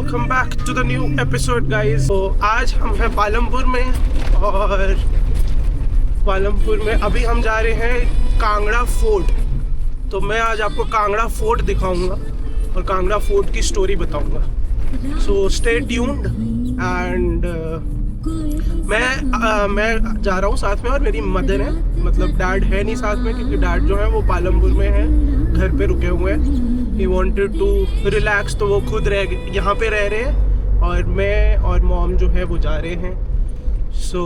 Welcome back to the new episode guys. तो आज हम हैं पालमपुर में, और पालमपुर में अभी हम जा रहे हैं कांगड़ा फोर्ट। तो मैं आज आपको कांगड़ा फोर्ट दिखाऊंगा और कांगड़ा फोर्ट की स्टोरी बताऊंगा। So stay tuned. एंड मैं जा रहा हूँ साथ में, और मेरी मदर है, मतलब डैड है नहीं साथ में, क्योंकि डैड जो है वो पालमपुर में है, घर पे रुके हुए हैं। He wanted to relax, तो वो खुद यहाँ पे रह रहे हैं, और मैं और मॉम जो है वो जा रहे हैं। So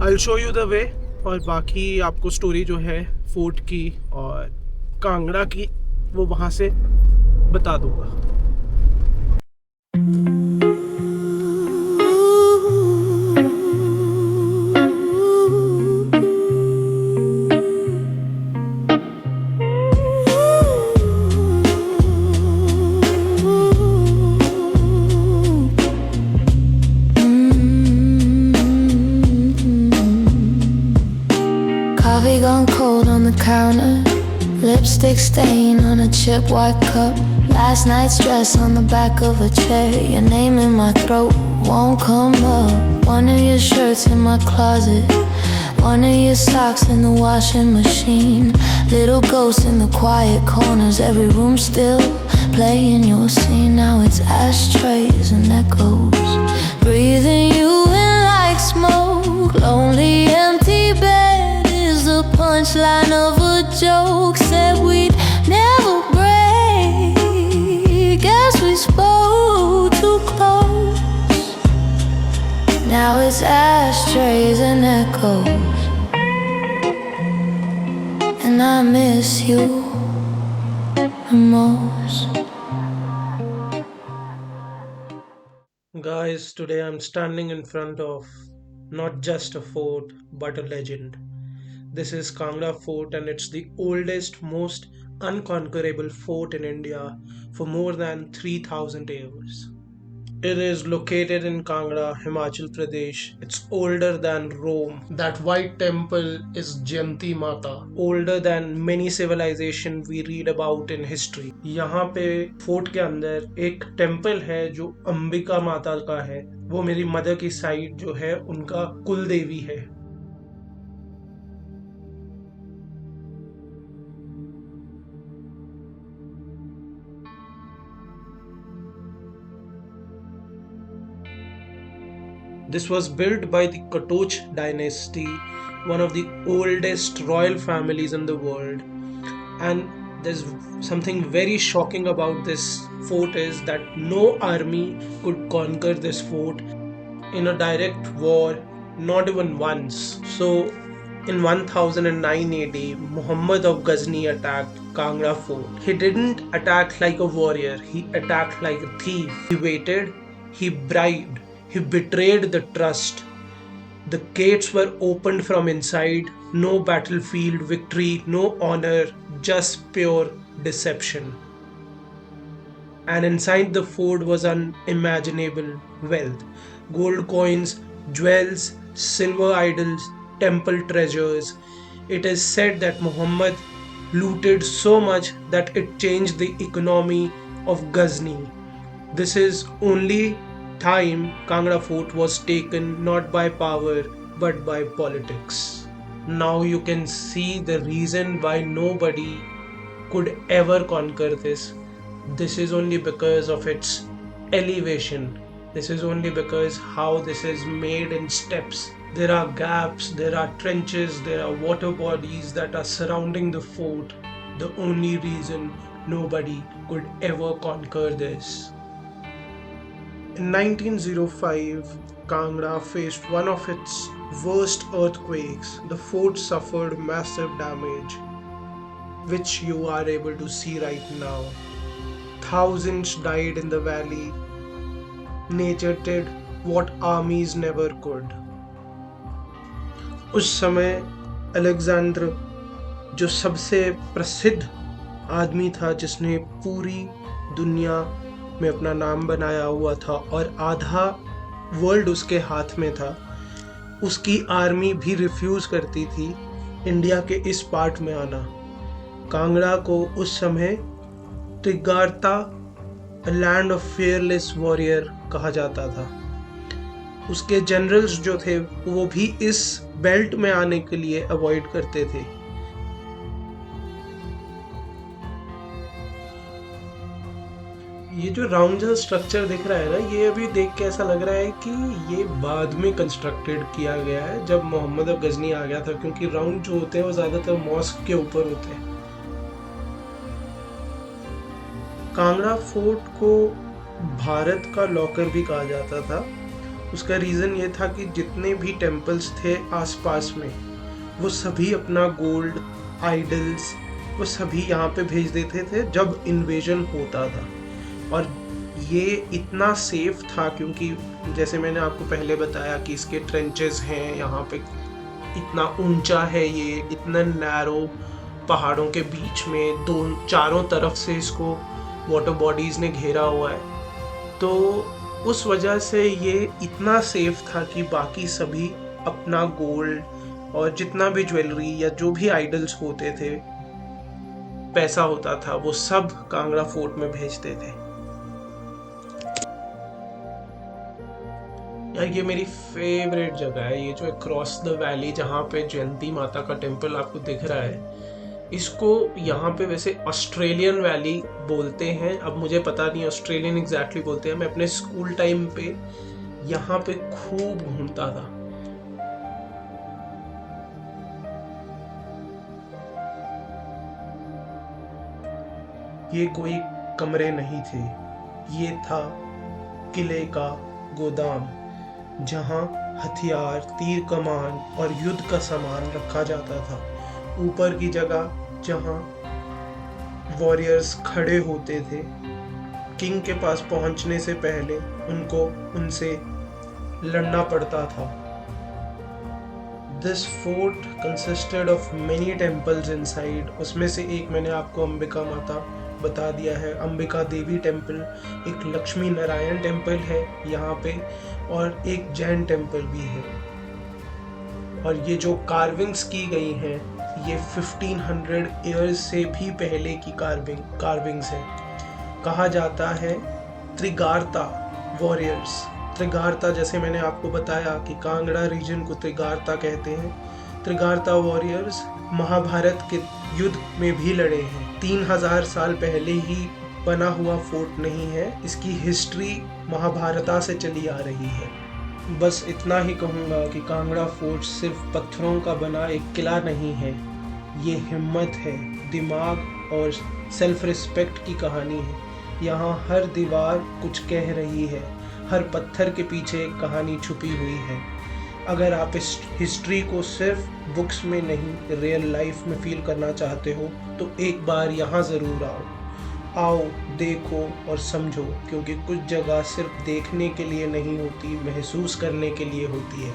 I'll show you the way, और बाकी आपको स्टोरी जो है फोर्ट की और कांगड़ा की वो वहाँ से बता दूँगा। Coffee gone cold on the counter, lipstick stain on a chip white cup. Last night's dress on the back of a chair, your name in my throat won't come up. One of your shirts in my closet, one of your socks in the washing machine. Little ghosts in the quiet corners, every room still playing your scene. Now it's ashtrays and echoes, breathing you in like smoke. Lonely empty bed is the punchline of a joke. Said we'd never break, guess we spoke too close. Now it's ashtrays and echoes, and I miss you the most. Guys, today I'm standing in front of not just a fort but a legend. This is Kangra Fort, and it's the oldest, most unconquerable fort in India for more than 3000 years. It is located in Kangra, Himachal Pradesh. It's older than Rome. That white temple is Jayanti Mata, older than many civilizations we read about in history. यहाँ पे fort के अंदर एक temple है जो अंबिका माता का है। वो मेरी मदर की साइड जो है उनका कुल देवी है। This was built by the Katoch dynasty, one of the oldest royal families in the world. And there's something very shocking about this fort is that no army could conquer this fort in a direct war, not even once. So in 1009 AD, Muhammad of Ghazni attacked Kangra fort. He didn't attack like a warrior, he attacked like a thief. He waited, he bribed, he betrayed the trust. The gates were opened from inside. No battlefield victory, no honor, just pure deception. And inside the fort was unimaginable wealth. Gold coins, jewels, silver idols, temple treasures. It is said that Muhammad looted so much that it changed the economy of Ghazni. This is only time Kangra fort was taken not by power but by politics. Now you can see the reason why nobody could ever conquer this. This is only because of its elevation. This is only because how this is made in steps. There are gaps, there are trenches, there are water bodies that are surrounding the fort. The only reason nobody could ever conquer this. In 1905, Kangra faced one of its worst earthquakes. The fort suffered massive damage, which you are able to see right now. Thousands died in the valley. Nature did what armies never could. उस समय Alexander, जो सबसे प्रसिद्ध आदमी था, जिसने पूरी दुनिया में अपना नाम बनाया हुआ था और आधा वर्ल्ड उसके हाथ में था, उसकी आर्मी भी रिफ्यूज़ करती थी इंडिया के इस पार्ट में आना। कांगड़ा को उस समय त्रिगारता लैंड ऑफ fearless वॉरियर कहा जाता था। उसके जनरल्स जो थे वो भी इस बेल्ट में आने के लिए अवॉइड करते थे। ये जो राउंड सा स्ट्रक्चर दिख रहा है ना, ये अभी देख के ऐसा लग रहा है कि ये बाद में कंस्ट्रक्टेड किया गया है जब मोहम्मद गजनी आ गया था, क्योंकि राउंड जो होते हैं वो ज़्यादातर मॉस्क के ऊपर होते हैं। कांगड़ा फोर्ट को भारत का लॉकर भी कहा जाता था। उसका रीज़न ये था कि जितने भी टेम्पल्स थे आसपास में, वो सभी अपना गोल्ड, आइडल्स, वो सभी यहाँ पे भेज देते थे जब इन्वेजन होता था। और ये इतना सेफ था क्योंकि जैसे मैंने आपको पहले बताया कि इसके ट्रेंचेस हैं यहाँ पे, इतना ऊंचा है ये, इतना नैरो पहाड़ों के बीच में, दो चारों तरफ से इसको वाटर बॉडीज ने घेरा हुआ है। तो उस वजह से ये इतना सेफ था कि बाकी सभी अपना गोल्ड और जितना भी ज्वेलरी या जो भी आइडल्स होते थे, पैसा होता था, वो सब कांगड़ा फोर्ट में भेजते थे। यार ये मेरी फेवरेट जगह है, ये जो क्रॉस द वैली जहाँ पे जयंती माता का टेम्पल आपको दिख रहा है, इसको यहाँ पे वैसे ऑस्ट्रेलियन वैली बोलते हैं। अब मुझे पता नहीं ऑस्ट्रेलियन एग्जैक्टली बोलते हैं। मैं अपने स्कूल टाइम पे यहाँ पे खूब घूमता था। ये कोई कमरे नहीं थे, ये था किले का गोदाम जहाँ हथियार, तीर कमान और युद्ध का सामान रखा जाता था। ऊपर की जगह जहाँ वॉरियर्स खड़े होते थे, किंग के पास पहुंचने से पहले उनको उनसे लड़ना पड़ता था। This fort consisted of many temples inside. उसमें से एक मैंने आपको अंबिका माता बता दिया है, अंबिका देवी टेम्पल, एक लक्ष्मी नारायण टेम्पल है यहाँ पे, और एक जैन टेम्पल भी है। और ये जो कार्विंग्स की गई हैं, ये 1500 ईयर्स से भी पहले की कार्विंग्स हैं। कहा जाता है त्रिगार्ता वॉरियर्स। त्रिगार्ता, जैसे मैंने आपको बताया कि कांगड़ा रीजन को त्रिगार्ता कहते हैं। त्रिगार्ता वॉरियर्स महाभारत के युद्ध में भी लड़े हैं। 3000 साल पहले ही बना हुआ फोर्ट नहीं है, इसकी हिस्ट्री महाभारता से चली आ रही है। बस इतना ही कहूँगा कि कांगड़ा फोर्ट सिर्फ पत्थरों का बना एक किला नहीं है, ये हिम्मत है, दिमाग और सेल्फ रिस्पेक्ट की कहानी है। यहाँ हर दीवार कुछ कह रही है, हर पत्थर के पीछे एक कहानी छुपी हुई है। अगर आप इस हिस्ट्री को सिर्फ बुक्स में नहीं, रियल लाइफ में फील करना चाहते हो तो एक बार यहाँ ज़रूर आओ, देखो और समझो, क्योंकि कुछ जगह सिर्फ देखने के लिए नहीं होती, महसूस करने के लिए होती है।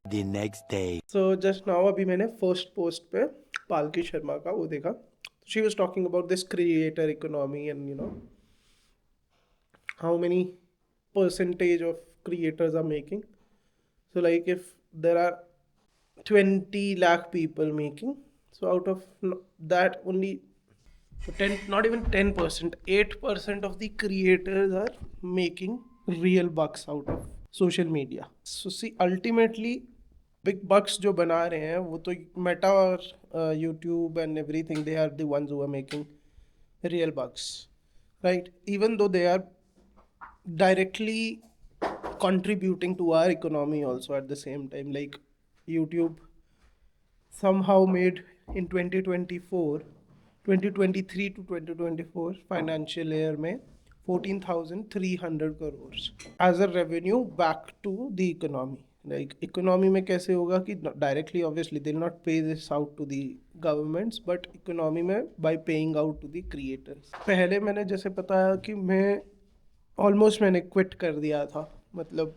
The next day. So just now अभी मैंने फर्स्ट पोस्ट पे पालकी शर्मा का वो देखा। She was talking about this creator economy and you know how many percentage of creators are making. So like if there are 20 lakh people making, so out of that only 10, not even 10%, 8% of the creators are making real bucks out of social media. So see, ultimately big bucks जो बना रहे हैं वो तो Meta और YouTube and everything, they are the ones who are making real bucks, right? Even though they are directly contributing to our economy also at the same time. Like YouTube somehow made in 2023 to 2024 financial year में 14,300 crores as a revenue back to the economy. Like economy में कैसे होगा कि directly obviously they'll not pay this out to the governments, but economy में by paying out to the creators. पहले मैंने जैसे बताया कि मैंने क्विट कर दिया था, मतलब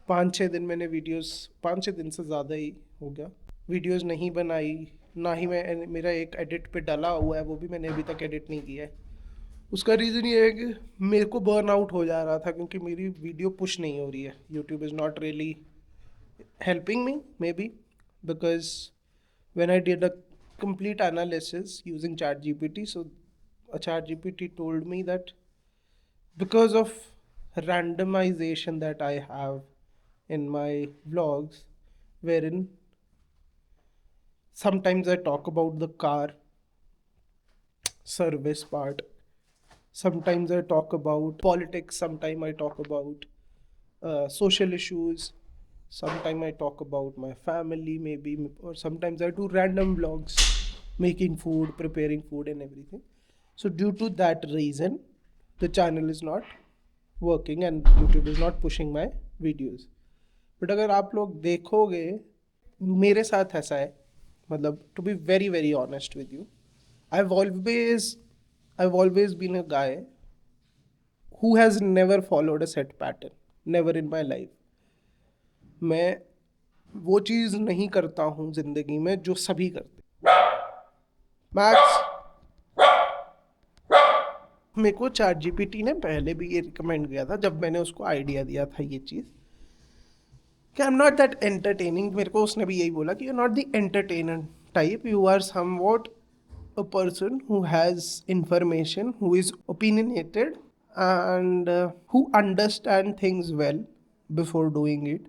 5-6 दिन मैंने वीडियोस, 5-6 दिन से ज़्यादा ही हो गया, वीडियोस नहीं बनाई, ना ही मैं मेरा एक एडिट पे डाला हुआ है, वो भी मैंने अभी तक एडिट नहीं किया है। उसका रीज़न ये है कि मेरे को बर्न आउट हो जा रहा था क्योंकि मेरी वीडियो पुश नहीं हो रही है। YouTube is not really helping me, may be because when I did a complete analysis using ChatGPT, so a ChatGPT told me that because of randomization that I have in my vlogs, wherein sometimes I talk about the car service part, sometimes I talk about politics, sometimes I talk about social issues, sometimes I talk about my family, maybe, or sometimes I do random vlogs making food, preparing food, and everything. So, due to that reason, the channel is not working and YouTube is not pushing my videos. But अगर आप लोग देखोगे, मेरे साथ ऐसा है, मतलब to be very very honest with you, I've always I've always been a guy who has never followed a set pattern, never in my life. मैं वो चीज़ नहीं करता हूँ ज़िंदगी में जो सभी करते। मैथ्स, मेरे को चैट जीपीटी ने पहले भी ये रिकमेंड किया था जब मैंने उसको आइडिया दिया था ये चीज़ कि I am not that entertaining. मेरे को उसने भी यही बोला कि you are not the entertainer type, you are somewhat a person who has information, who is opinionated, and who understand things well before doing it.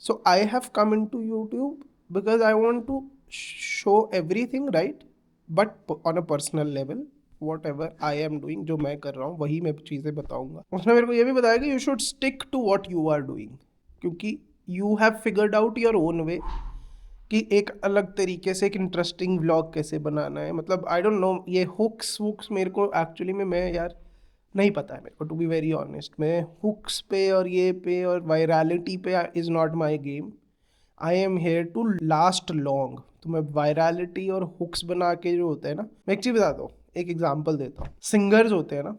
So I have come into YouTube because I want to show everything, right, but on a personal level, whatever I am doing, जो मैं कर रहा हूँ वही मैं चीज़ें बताऊँगा। उसने मेरे को ये भी बताया कि you should stick to what you are doing, क्योंकि you have figured out your own way कि एक अलग तरीके से एक इंटरेस्टिंग व्लॉग कैसे बनाना है। मतलब आई डोंट नो, ये हुक्स वुक्स मेरे को एक्चुअली में, मैं यार नहीं पता है मेरे को, टू बी वेरी ऑनेस्ट। मैं हुक्स पे और ये पे और वायरलिटी पे is not my game. I am here to last long. तो मैं वायरलिटी और हुक्स बना के जो होता है ना, मैं एक चीज़ बताता हूँ, एक एग्जाम्पल देता हूँ। सिंगर्स होते हैं ना,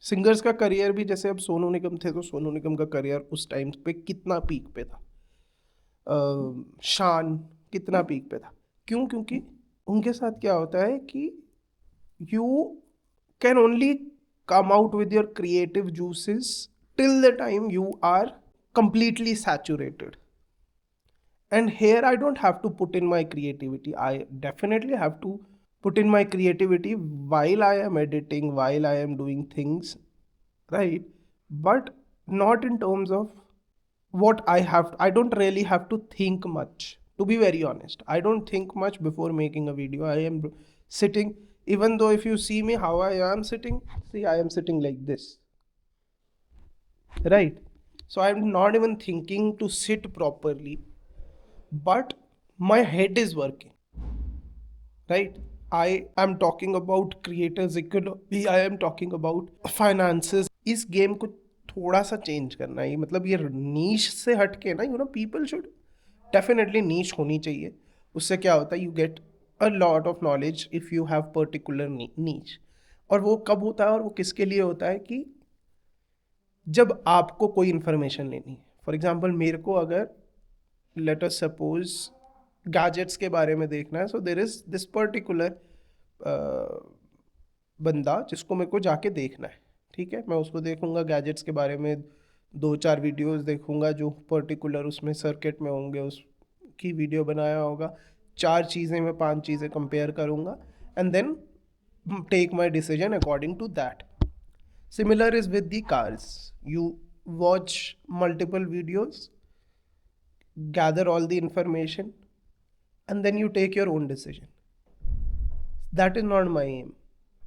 सिंगर्स का करियर भी, जैसे अब सोनू निगम थे तो सोनू निगम का करियर उस टाइम पे कितना पीक पे था, शान कितना पीक पे था। क्यों? क्योंकि उनके साथ क्या होता है कि you can only come out with your creative juices till the time you are completely saturated. And here I don't have to put in my creativity. I definitely have to put in my creativity while I am editing, while I am doing things, right? But not in terms of what I don't really have to think much. To be very honest, I don't think much before making a video. I am sitting, even though if you see me how I am sitting, see, I am sitting like this, right? So I'm not even thinking to sit properly, but my head is working, right? I am talking about creators economy, I am talking about finances. इस game को थोड़ा सा change करना है, मतलब ये नीश से हट के ना, पीपल शुड डेफिनेटली, नीश होनी चाहिए। उससे क्या होता है, you get a lot of knowledge if you have particular नीच। और वो कब होता है और वो किसके लिए होता है कि जब आपको कोई इन्फॉर्मेशन लेनी है। फॉर एग्जांपल, मेरे को अगर लेट अस सपोज गैजेट्स के बारे में देखना है, so there is this particular बंदा जिसको मेरे को जाके देखना है, ठीक है। मैं उसको देखूंगा, गैजेट्स के बारे में 2-4 वीडियोस देखूंगा जो पर्टिकुलर उसमें सर्किट में होंगे, उसकी वीडियो बनाया होगा। 4 चीज़ें मैं 5 चीज़ें कंपेयर करूंगा and then take my decision according to that. Similar is with the cars. You watch multiple videos, gather all the information, and then you take your own decision. That is not my aim.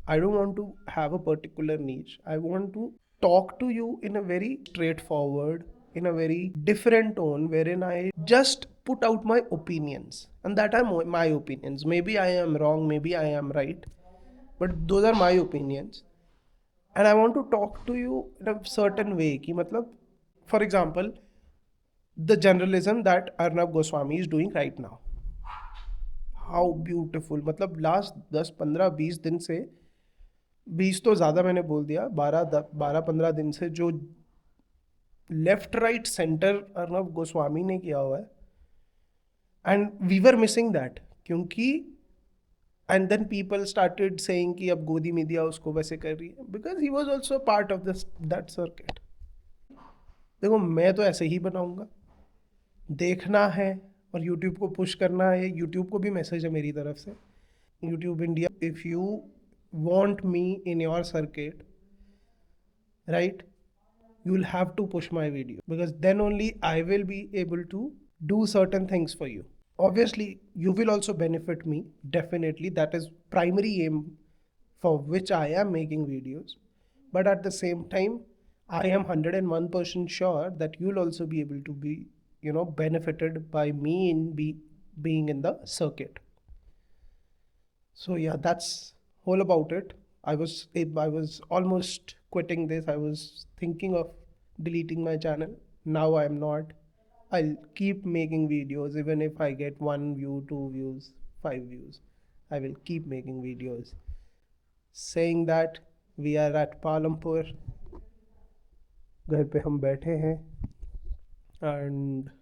I don't want to have a particular niche. I want to talk to you in a very straightforward, in a very different tone, wherein I just put out my opinions, and that are my opinions. Maybe I am wrong, maybe I am right, but those are my opinions. And I want to talk to you in a certain way कि मतलब, for example, the generalism that Arnab Goswami is doing right now. How beautiful. मतलब last 10-15-20 दिन से, 20 तो ज़्यादा मैंने बोल दिया, 12-15 दिन से जो left right centre Arnab Goswami ने किया हुआ है, and we were missing that. क्योंकि and then people started saying कि अब गोदी मीडिया उसको वैसे कर रही है, because he was also part of this that circuit. देखो, मैं तो ऐसे ही बनाऊंगा, देखना है और यूट्यूब को पुश करना है, यूट्यूब को भी मैसेज है मेरी तरफ से, YouTube India, if you want me in your circuit, right, you'll have to push my video, because then only I will be able to do certain things for you. Obviously you will also benefit me, definitely, that is primary aim for which I am making videos. But at the same time, I am 101% sure that you'll also be able to be, benefited by me in being in the circuit. So yeah, that's all about it. I was almost quitting this. I was thinking of deleting my channel. Now I am not. I'll keep making videos even if I get 1 view, 2 views, 5 views. I will keep making videos. Saying that, we are at Palampur. घर पे हम बैठे हैं and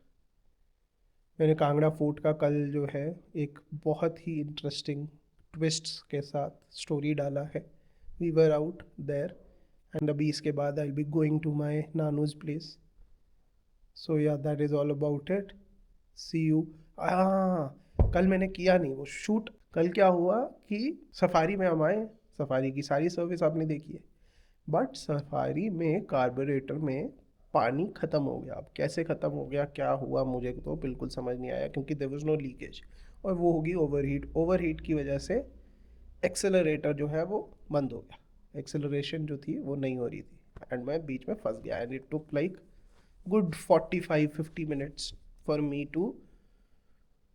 मैंने Kangra fort का कल जो है एक बहुत ही इंटरेस्टिंग ट्विस्ट्स के साथ स्टोरी डाला है. We were out there and अभी इसके बाद I will be going to my नानूज place. So yeah, that is all about it. See you. कल मैंने किया नहीं वो शूट. कल क्या हुआ कि सफारी में हम आए, सफारी की सारी सर्विस आपने देखी है, बट सफारी में कार्बोरेटर में पानी ख़त्म हो गया. अब कैसे ख़त्म हो गया, क्या हुआ, मुझे तो बिल्कुल समझ नहीं आया, क्योंकि देयर वाज नो लीकेज, और वो होगी ओवरहीट की वजह से एक्सेलरेटर जो है वो बंद हो गया. एक्सेलरेशन जो थी वो नहीं हो रही थी एंड मैं बीच में फंस गया. And it took like good 45-50 minutes for me to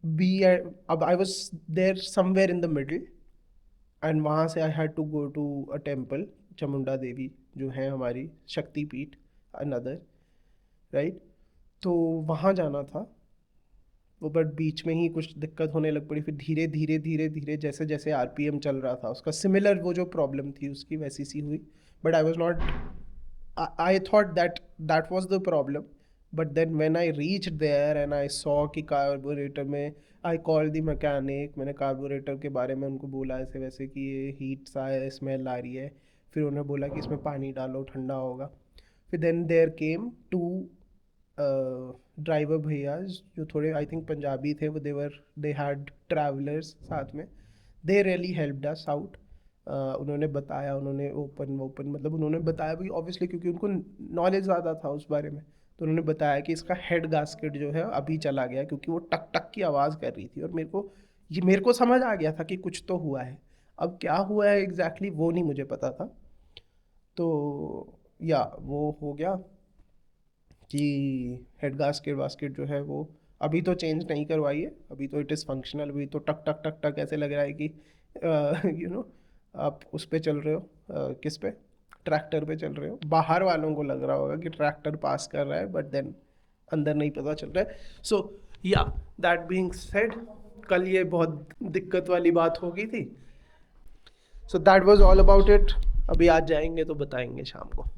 be. अब I was there somewhere in the middle and वहाँ से I had to go to a temple, Chamunda Devi जो है हमारी शक्तिपीठ, अनदर, राइट. तो वहाँ जाना था वो, बट बीच में ही कुछ दिक्कत होने लग पड़ी. फिर धीरे धीरे जैसे जैसे आरपीएम चल रहा था उसका, सिमिलर वो जो प्रॉब्लम थी उसकी वैसी सी हुई. But I was not, I thought that was the problem. But then when I reach there and I saw कि कार्बोरेटर में, आई कॉल द मैकेनिक, मैंने कार्बोरेटर के बारे में उनको बोला ऐसे वैसे कि ये हीट सा है, स्मेल आ रही है. फिर उन्होंने बोला कि इसमें पानी डालो ठंडा होगा. फिर then there came to driver भैया जो थोड़े आई थिंक पंजाबी थे. वो दे हैड ट्रैवलर्स साथ में. They really helped us out. उन्होंने बताया, उन्होंने ओपन मतलब उन्होंने बताया भी ऑब्वियसली, क्योंकि उनको नॉलेज ज़्यादा था उस बारे में. तो उन्होंने बताया कि इसका हेड गास्केट जो है अभी चला गया, क्योंकि वो टक टक की आवाज़ कर रही थी. और मेरे को समझ आ गया था कि कुछ तो हुआ है. अब क्या हुआ है एग्जैक्टली वो नहीं मुझे पता था. तो या वो हो गया कि हेड गास्केट जो है वो अभी तो चेंज नहीं करवाई है, अभी तो इट इज़ फंक्शनल. अभी तो टक टक टक टक ऐसे लग रहा है कि आप उस पे चल रहे हो, किस पे, ट्रैक्टर पे चल रहे हो. बाहर वालों को लग रहा होगा कि ट्रैक्टर पास कर रहा है, बट देन अंदर नहीं पता चल रहा है. सो या, दैट बीइंग सेड, कल ये बहुत दिक्कत वाली बात हो गई थी. So that was all about it. अभी आज जाएंगे तो बताएंगे शाम को.